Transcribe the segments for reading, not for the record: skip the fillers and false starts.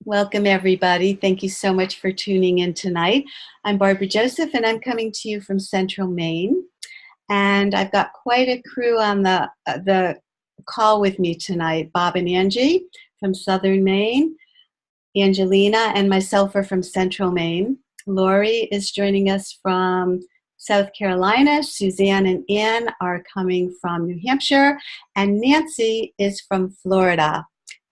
Welcome, everybody. Thank you so much for tuning in tonight. I'm Barbara Joseph, and I'm coming to you from Central Maine. And I've got quite a crew on the call with me tonight. Bob and Angie from Southern Maine. Angelina and myself are from Central Maine. Lori is joining us from South Carolina. Suzanne and Ann are coming from New Hampshire. And Nancy is from Florida.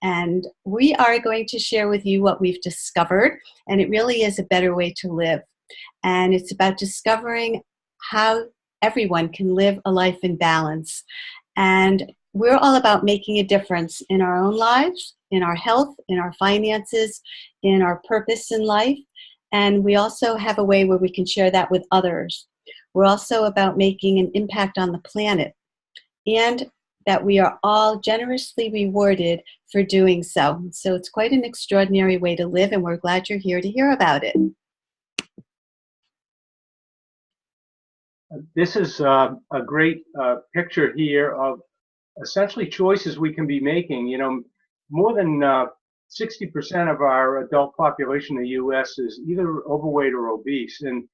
And we are going to share with you what we've discovered, and it really is a better way to live. And it's about discovering how everyone can live a life in balance. And we're all about making a difference in our own lives, in our health, in our finances, in our purpose in life. And we also have a way where we can share that with others. We're also about making an impact on the planet, and that we are all generously rewarded for doing so. So it's quite an extraordinary way to live, and we're glad you're here to hear about it. This is a great picture here of essentially choices we can be making. You know, more than 60% of our adult population in the U.S. is either overweight or obese. And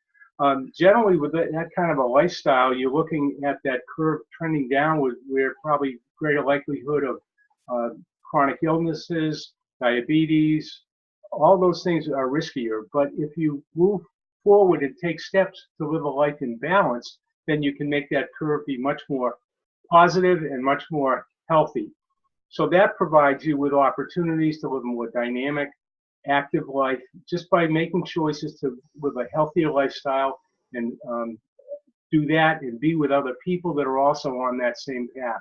generally with that kind of a lifestyle, you're looking at that curve trending downward where probably greater likelihood of chronic illnesses, diabetes, all those things are riskier. But if you move forward and take steps to live a life in balance, then you can make that curve be much more positive and much more healthy. So that provides you with opportunities to live a more dynamic, active life just by making choices to live a healthier lifestyle and do that and be with other people that are also on that same path.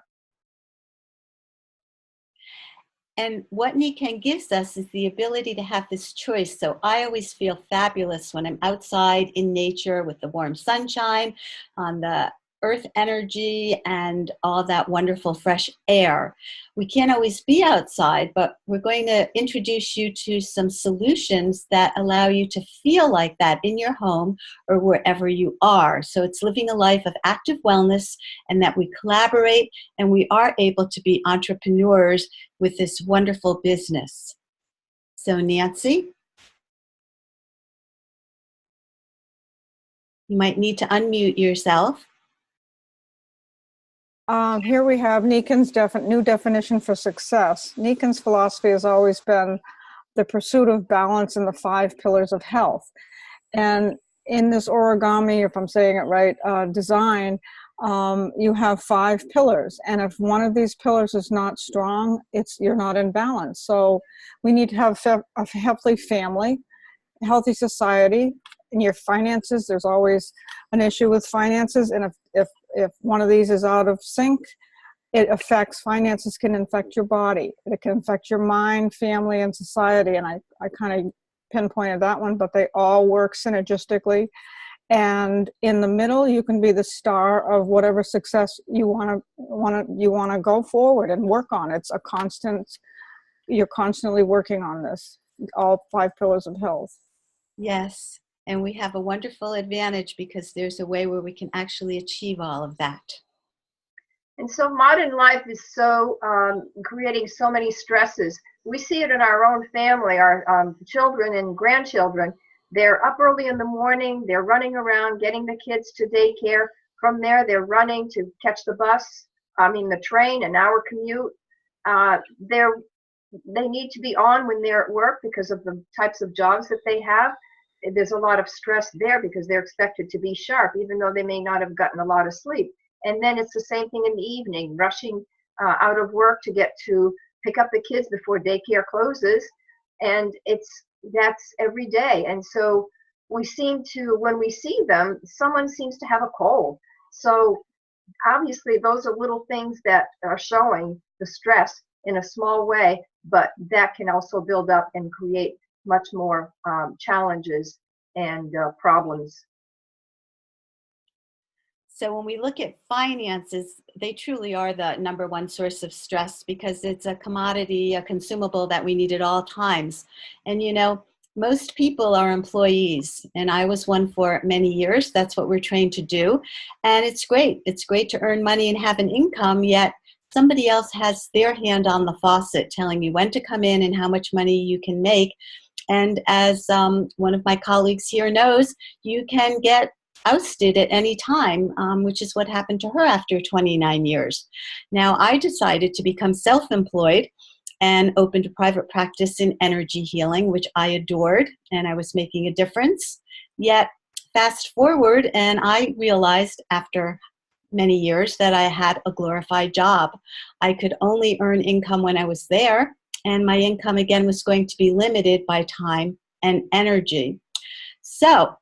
And what Nikan gives us is the ability to have this choice. So I always feel fabulous when I'm outside in nature with the warm sunshine, on the earth energy, and all that wonderful fresh air. We can't always be outside, but we're going to introduce you to some solutions that allow you to feel like that in your home or wherever you are. So it's living a life of active wellness, and that we collaborate and we are able to be entrepreneurs with this wonderful business. So Nancy, you might need to unmute yourself. Here we have Nikan's new definition for success. Nikan's philosophy has always been the pursuit of balance in the 5 pillars of health. And in this origami, if I'm saying it right, design, you have 5 pillars. And if one of these pillars is not strong, you're not in balance. So we need to have a healthy family, a healthy society. In your finances, there's always an issue with finances. And if one of these is out of sync, it affects finances, can affect your body. It can affect your mind, family, and society. And I kind of pinpointed that one, but they all work synergistically. And in the middle, you can be the star of whatever success you want to go forward and work on. It's a constant. You're constantly working on this. All 5 pillars of health. Yes. And we have a wonderful advantage because there's a way where we can actually achieve all of that. And so modern life is so creating so many stresses. We see it in our own family, our children and grandchildren. They're up early in the morning, they're running around, getting the kids to daycare. From there, they're running to catch the the train, an hour commute. They need to be on when they're at work because of the types of jobs that they have. There's a lot of stress there because they're expected to be sharp, even though they may not have gotten a lot of sleep. And then it's the same thing in the evening, rushing out of work to get to pick up the kids before daycare closes. And that's every day. And so we seem to, when we see them, someone seems to have a cold. So obviously those are little things that are showing the stress in a small way, but that can also build up and create much more challenges and problems. So when we look at finances, they truly are the #1 source of stress because it's a commodity, a consumable that we need at all times. And you know, most people are employees, and I was one for many years. That's what we're trained to do. And it's great. It's great to earn money and have an income, yet somebody else has their hand on the faucet telling you when to come in and how much money you can make. And as one of my colleagues here knows, you can get ousted at any time, which is what happened to her after 29 years. Now, I decided to become self-employed and opened a private practice in energy healing, which I adored, and I was making a difference. Yet, fast forward, and I realized after many years that I had a glorified job. I could only earn income when I was there, and my income again was going to be limited by time and energy. So,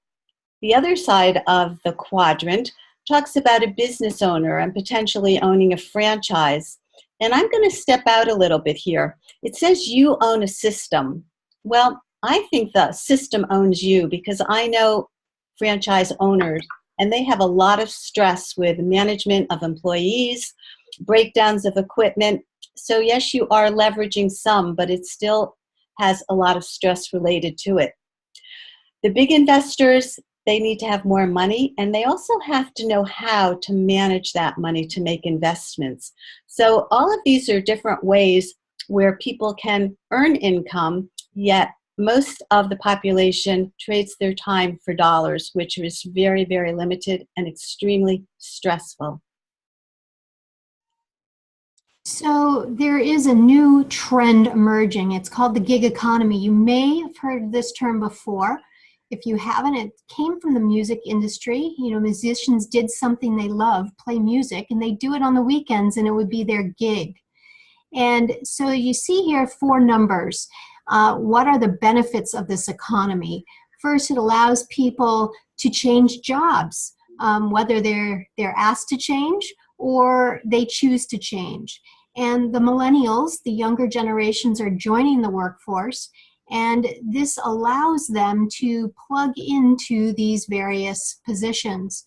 the other side of the quadrant talks about a business owner and potentially owning a franchise. And I'm going to step out a little bit here. It says you own a system. Well, I think the system owns you, because I know franchise owners and they have a lot of stress with management of employees, breakdowns of equipment. So yes, you are leveraging some, but it still has a lot of stress related to it. The big investors, they need to have more money, and they also have to know how to manage that money to make investments. So all of these are different ways where people can earn income, yet most of the population trades their time for dollars, which is very, very limited and extremely stressful. So there is a new trend emerging. It's called the gig economy. You may have heard of this term before. If you haven't, it came from the music industry. You know, musicians did something they love, play music, and they do it on the weekends, and it would be their gig. And so you see here 4 numbers. What are the benefits of this economy? First, it allows people to change jobs, whether they're asked to change or they choose to change. And the millennials, the younger generations, are joining the workforce, and this allows them to plug into these various positions.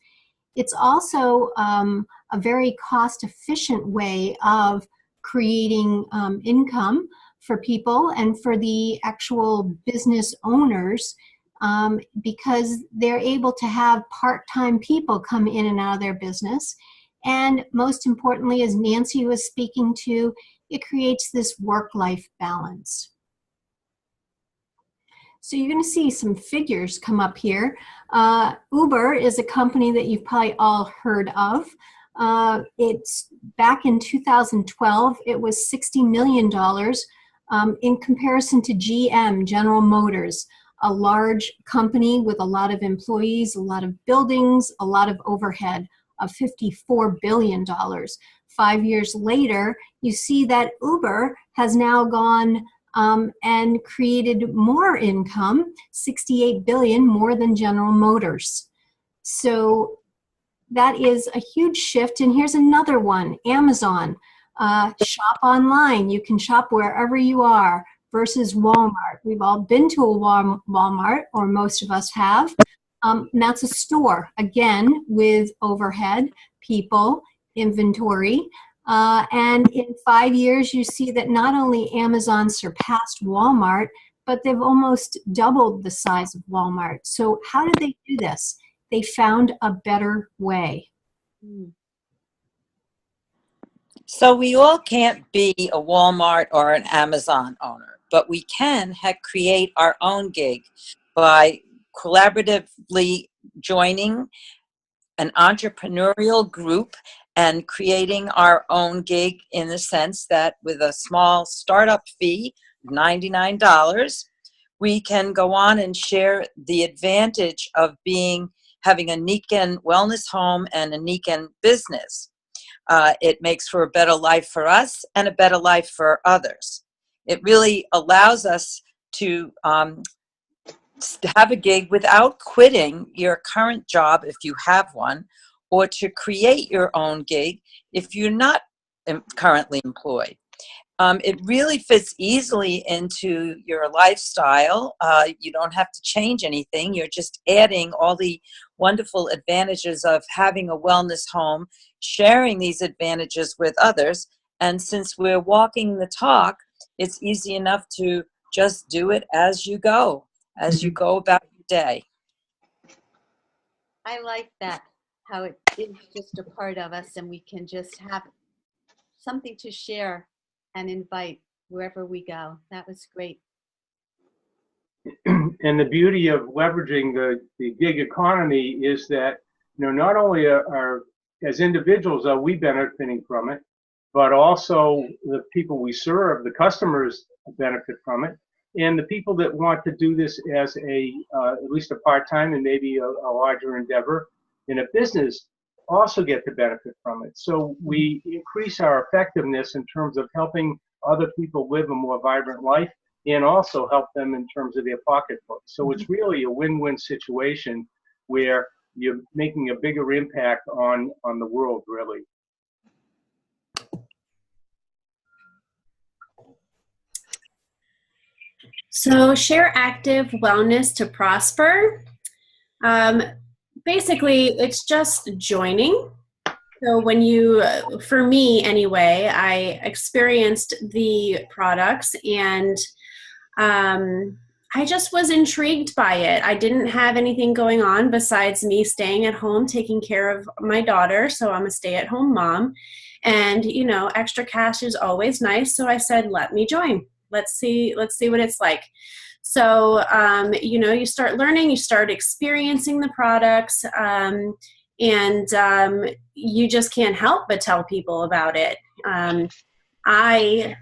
It's also a very cost-efficient way of creating income for people and for the actual business owners, because they're able to have part-time people come in and out of their business. And most importantly, as Nancy was speaking to, it creates this work-life balance. So you're going to see some figures come up here. Uber is a company that you've probably all heard of. It's back in 2012, it was $60 million in comparison to GM, General Motors, a large company with a lot of employees, a lot of buildings, a lot of overhead of $54 billion. 5 years later, you see that Uber has now gone and created more income, 68 billion, more than General Motors. So that is a huge shift. And here's another one, Amazon. Shop online. You can shop wherever you are versus Walmart. We've all been to a Walmart, or most of us have. And that's a store, again, with overhead, people, inventory. And in 5 years, you see that not only Amazon surpassed Walmart, but they've almost doubled the size of Walmart. So how did they do this? They found a better way. So we all can't be a Walmart or an Amazon owner, but we can create our own gig by collaboratively joining an entrepreneurial group and creating our own gig, in the sense that with a small startup fee, $99, we can go on and share the advantage of having a Nikken wellness home and a Nikken business. It makes for a better life for us and a better life for others. It really allows us to have a gig without quitting your current job if you have one, or to create your own gig if you're not currently employed. It really fits easily into your lifestyle. You don't have to change anything. You're just adding all the wonderful advantages of having a wellness home, sharing these advantages with others. And since we're walking the talk, it's easy enough to just do it as you go about your day. I like that, how it is just a part of us and we can just have something to share and invite wherever we go. That was great. And the beauty of leveraging the gig economy is that, not only are as individuals are we benefiting from it, but also the people we serve, the customers benefit from it, and the people that want to do this as at least a part-time and maybe a larger endeavor in a business also get to benefit from it. So we increase our effectiveness in terms of helping other people live a more vibrant life, and also help them in terms of their pocketbook. So it's really a win-win situation where you're making a bigger impact on the world, really. So share active wellness to prosper. Basically, it's just joining. So when you, for me anyway, I experienced the products and I just was intrigued by it. I didn't have anything going on besides me staying at home, taking care of my daughter. So I'm a stay-at-home mom, and extra cash is always nice. So I said, let me join. Let's see what it's like. So, you start learning, you start experiencing the products, and you just can't help but tell people about it. I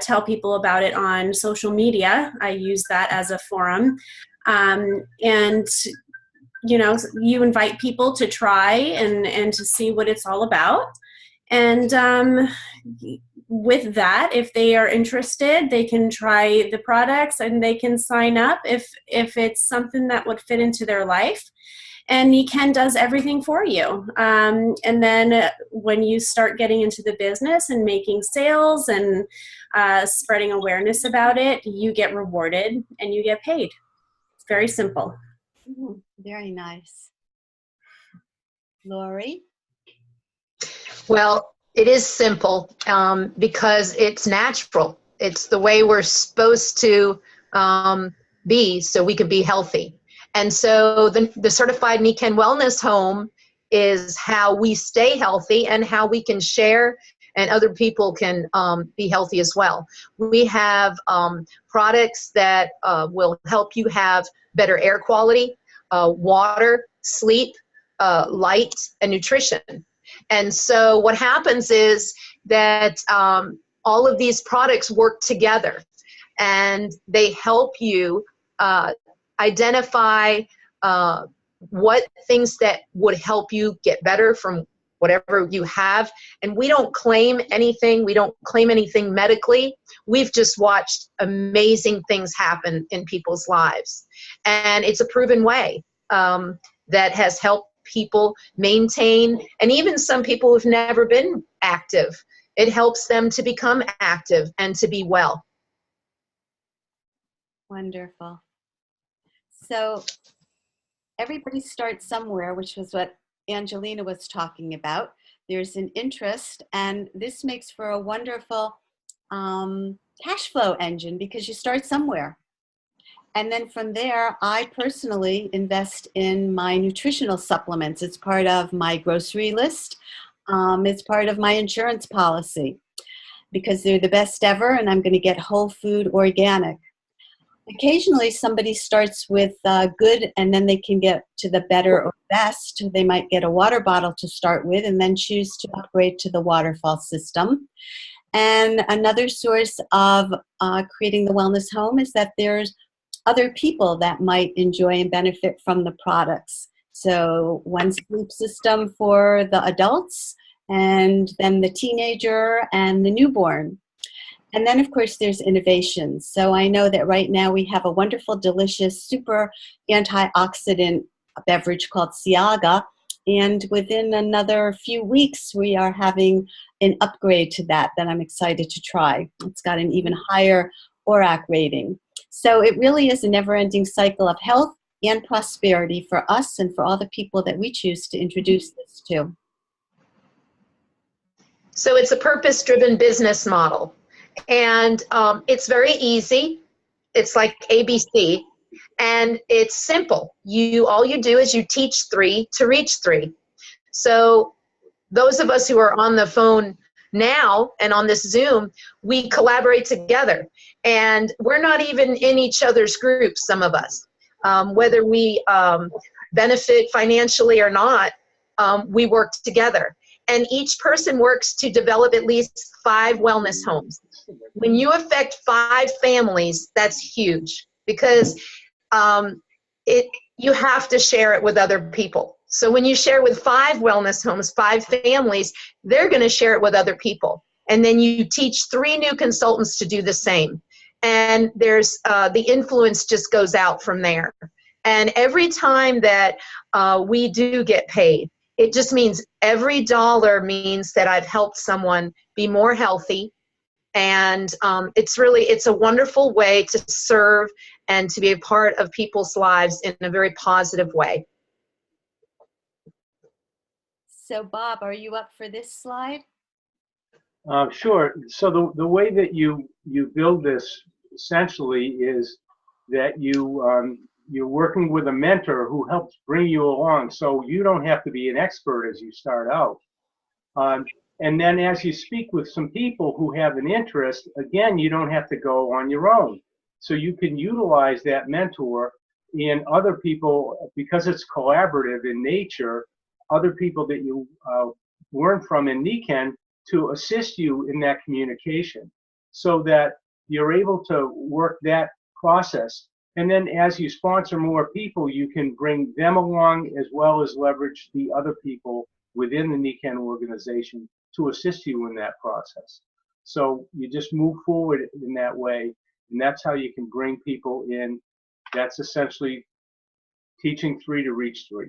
tell people about it on social media. I use that as a forum. And, you invite people to try and to see what it's all about. And with that, if they are interested, they can try the products and they can sign up if it's something that would fit into their life. And Nikken does everything for you. And then when you start getting into the business and making sales and spreading awareness about it, you get rewarded and you get paid. It's very simple. Very nice. Lori? Well, it is simple because it's natural. It's the way we're supposed to be so we can be healthy. And so the Certified Nikken Wellness Home is how we stay healthy and how we can share and other people can be healthy as well. We have products that will help you have better air quality, water, sleep, light, and nutrition. And so what happens is that all of these products work together and they help you identify what things that would help you get better from whatever you have. And we don't claim anything. We don't claim anything medically. We've just watched amazing things happen in people's lives. And it's a proven way that has helped people maintain, and even some people who've never been active, it helps them to become active and to be well. Wonderful. So everybody starts somewhere, which was what Angelina was talking about. There's an interest, and this makes for a wonderful cash flow engine because you start somewhere. And then from there, I personally invest in my nutritional supplements. It's part of my grocery list. It's part of my insurance policy because they're the best ever, and I'm going to get whole food organic. Occasionally, somebody starts with good, and then they can get to the better or best. They might get a water bottle to start with and then choose to upgrade to the waterfall system. And another source of creating the wellness home is that there's other people that might enjoy and benefit from the products. So one sleep system for the adults, and then the teenager and the newborn. And then, of course, there's innovations. So I know that right now we have a wonderful, delicious, super antioxidant beverage called Siaga. And within another few weeks, we are having an upgrade to that I'm excited to try. It's got an even higher ORAC rating. So it really is a never-ending cycle of health and prosperity for us and for all the people that we choose to introduce this to. So it's a purpose-driven business model. And it's very easy. It's like ABC. And it's simple. All you do is you teach 3 to reach 3. So those of us who are on the phone Now, and on this Zoom, we collaborate together. And we're not even in each other's groups, some of us. Whether we benefit financially or not, we work together. And each person works to develop at least 5 wellness homes. When you affect 5 families, that's huge, because you have to share it with other people. So when you share with 5 wellness homes, 5 families, they're going to share it with other people. And then you teach 3 new consultants to do the same. And there's the influence just goes out from there. And every time that we do get paid, it just means every dollar means that I've helped someone be more healthy. And it's a wonderful way to serve and to be a part of people's lives in a very positive way. So Bob, are you up for this slide? Sure. So the way that you build this essentially is that you're working with a mentor who helps bring you along, so you don't have to be an expert as you start out. And then as you speak with some people who have an interest, again, you don't have to go on your own. So you can utilize that mentor in other people, because it's collaborative in nature, other people that you learn from in NECAN to assist you in that communication, so that you're able to work that process. And then as you sponsor more people, you can bring them along as well as leverage the other people within the NECAN organization to assist you in that process. So you just move forward in that way, and that's how you can bring people in. That's essentially teaching 3 to reach 3.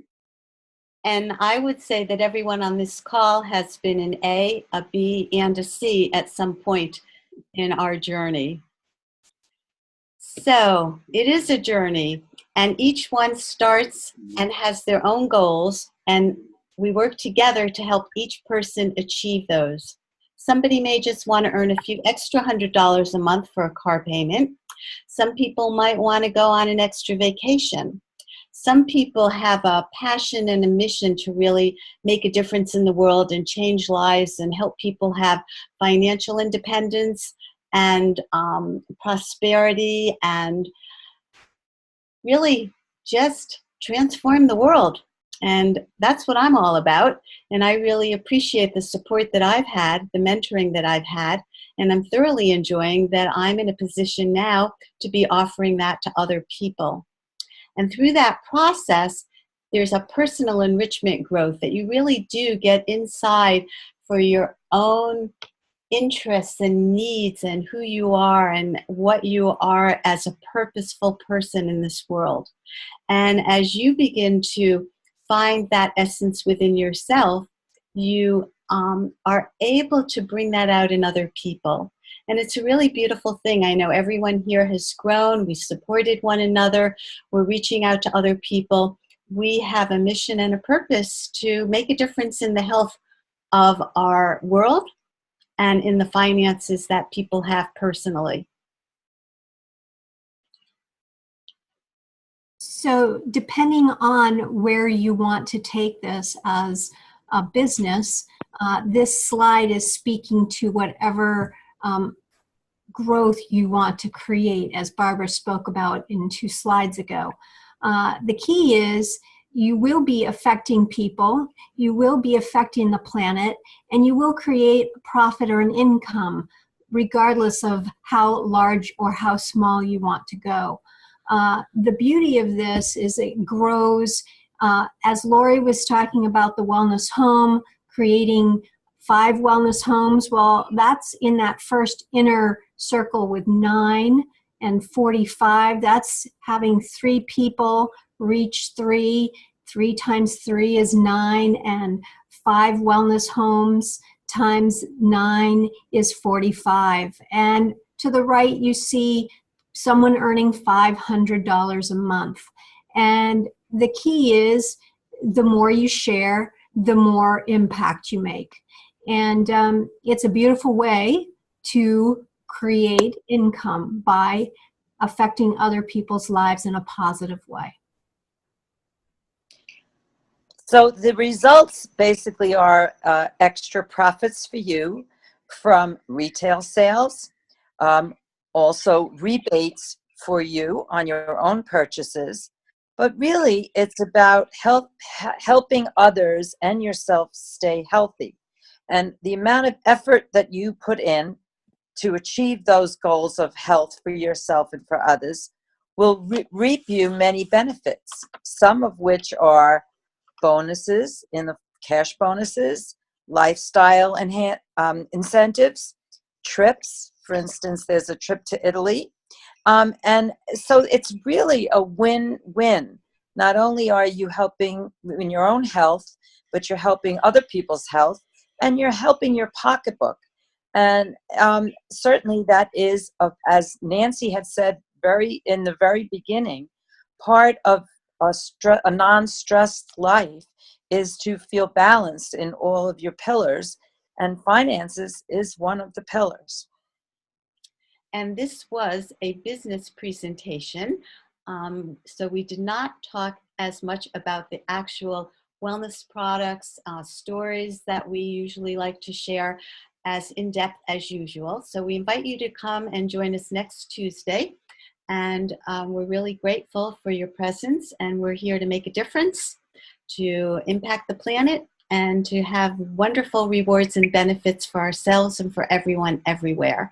And I would say that everyone on this call has been an A, a B, and a C at some point in our journey. So it is a journey, and each one starts and has their own goals, and we work together to help each person achieve those. Somebody may just want to earn a few extra $100 a month for a car payment. Some people might want to go on an extra vacation. Some people have a passion and a mission to really make a difference in the world and change lives and help people have financial independence and prosperity, and really just transform the world. And that's what I'm all about. And I really appreciate the support that I've had, the mentoring that I've had, and I'm thoroughly enjoying that I'm in a position now to be offering that to other people. And through that process, there's a personal enrichment growth that you really do get inside for your own interests and needs and who you are and what you are as a purposeful person in this world. And as you begin to find that essence within yourself, you are able to bring that out in other people. And it's a really beautiful thing. I know everyone here has grown. We supported one another. We're reaching out to other people. We have a mission and a purpose to make a difference in the health of our world and in the finances that people have personally. So depending on where you want to take this as a business, this slide is speaking to whatever growth you want to create, as Barbara spoke about in 2 slides ago. The key is you will be affecting people, you will be affecting the planet, and you will create a profit or an income, regardless of how large or how small you want to go. The beauty of this is it grows, as Lori was talking about the wellness home, creating 5 wellness homes. Well, that's in that first inner circle with 9 and 45. That's having 3 people reach 3. 3 times 3 is 9, and 5 wellness homes times 9 is 45. And to the right, you see someone earning $500 a month. And the key is the more you share, the more impact you make. And it's a beautiful way to create income by affecting other people's lives in a positive way. So the results basically are extra profits for you, from retail sales, also rebates for you on your own purchases. But really, it's about helping others and yourself stay healthy. And the amount of effort that you put in to achieve those goals of health for yourself and for others will reap you many benefits, some of which are bonuses in the cash bonuses, lifestyle incentives, trips. For instance, there's a trip to Italy. And so it's really a win-win. Not only are you helping in your own health, but you're helping other people's health, and you're helping your pocketbook. And certainly that is, as Nancy had said in the very beginning, part of a non-stressed life is to feel balanced in all of your pillars, and finances is one of the pillars. And this was a business presentation, so we did not talk as much about the actual wellness products, stories that we usually like to share as in-depth as usual. So we invite you to come and join us next Tuesday. And we're really grateful for your presence, and we're here to make a difference, to impact the planet, and to have wonderful rewards and benefits for ourselves and for everyone everywhere.